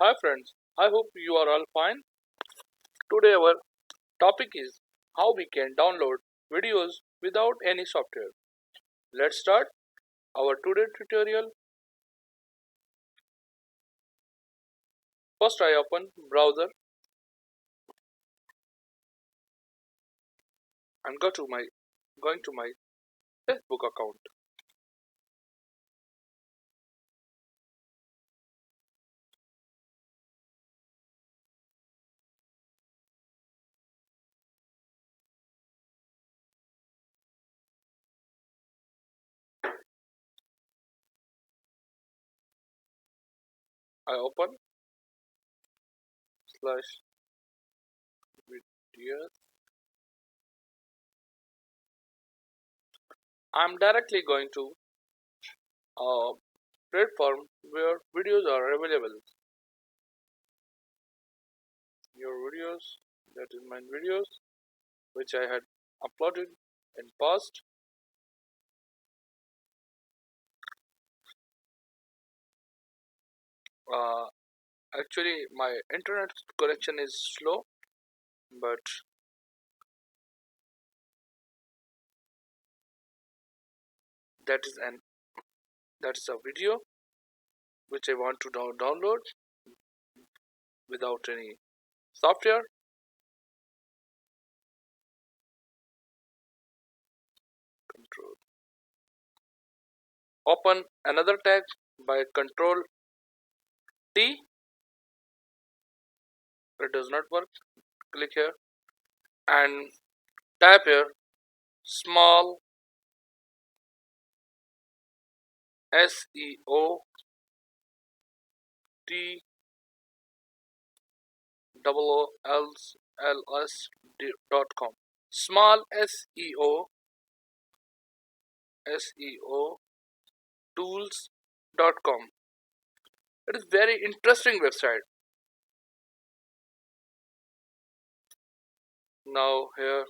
Hi friends, I hope you are all fine. Today our topic is how we can download videos without any software. Let's start our today tutorial. First I open browser and going to my Facebook account. I open slash videos. I'm directly going to a platform where videos are available. Your videos, that is my videos which I had uploaded in past. Uh, Actually, my internet connection is slow, but that is an that is a video which I want to download without any software. Control. Open another tag by Control T. It does not work. Click here and type here small SEO TOOLS.com. Small SEO tools.com. It is very interesting website. Now here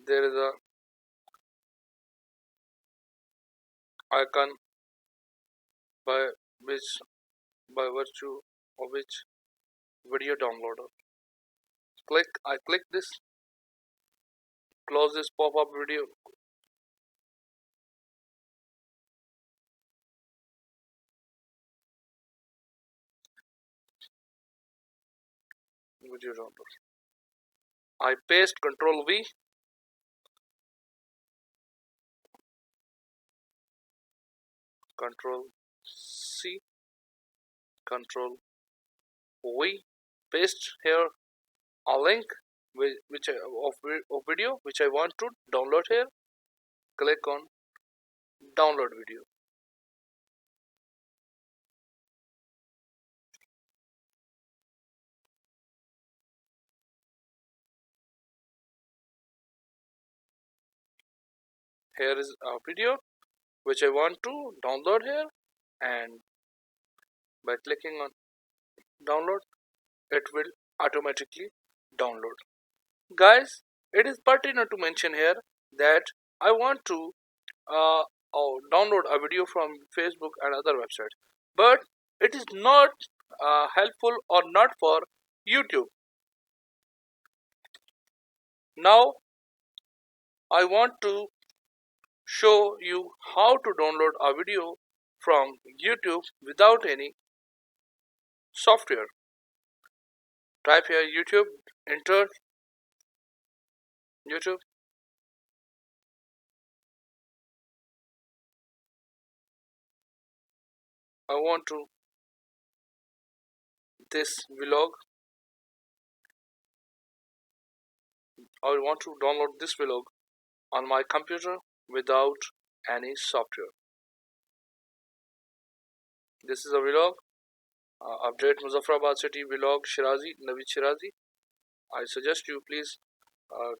there is a icon by which by virtue of which video downloader. I click this, close this pop-up video download. I paste Control V, Control C, Control V, paste here a link of video which I want to download here. Click on download video. Here is a video which I want to download here, and by clicking on download it will automatically download. Guys, it is pertinent to mention here that I want to download a video from Facebook and other websites, but it is not helpful or not for YouTube. Now I want to show you how to download a video from YouTube without any software. Type here YouTube, enter YouTube. I want to this vlog. I want to download this vlog on my computer without any software. This is a vlog. Update Muzaffarabad city vlog Shirazi, Naveed Shirazi. I suggest you please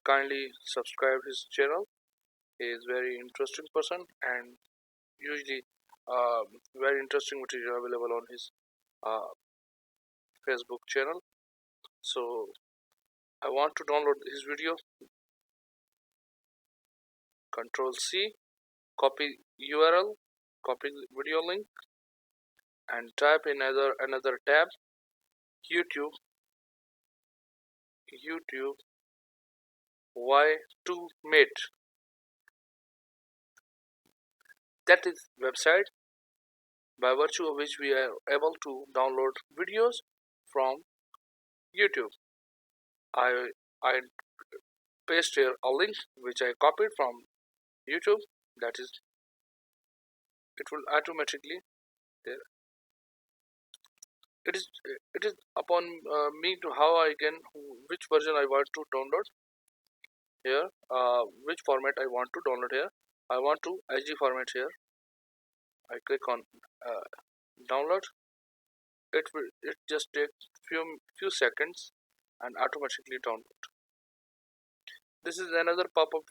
kindly subscribe his channel. He is very interesting person and usually very interesting material available on his uh, Facebook channel. So I want to download his video. Control C, copy URL, copy video link, and type in another tab, YouTube, YouTube Y2 Mate. That is website by virtue of which we are able to download videos from YouTube. I paste here a link which I copied from YouTube. That is, it will automatically there. It is upon me to how I can, which version I want to download here, which format I want to download here. I want to HD format here. I click on download. It just take few seconds and automatically download. This is another pop-up.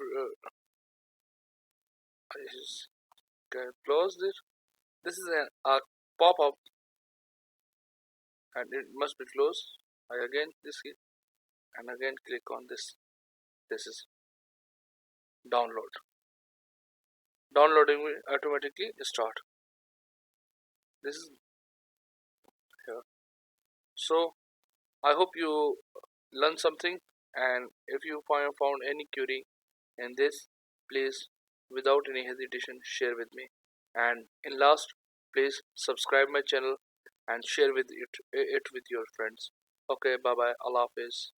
I just can close this. This is a pop-up and it must be closed. I again this hit and again click on this. This is download. Downloading will automatically start. This is here. So I hope you learn something, and if you found any query in this, please without any hesitation share with me. And in last, please subscribe my channel and share with it with your friends. Okay, bye bye. Allah Hafiz.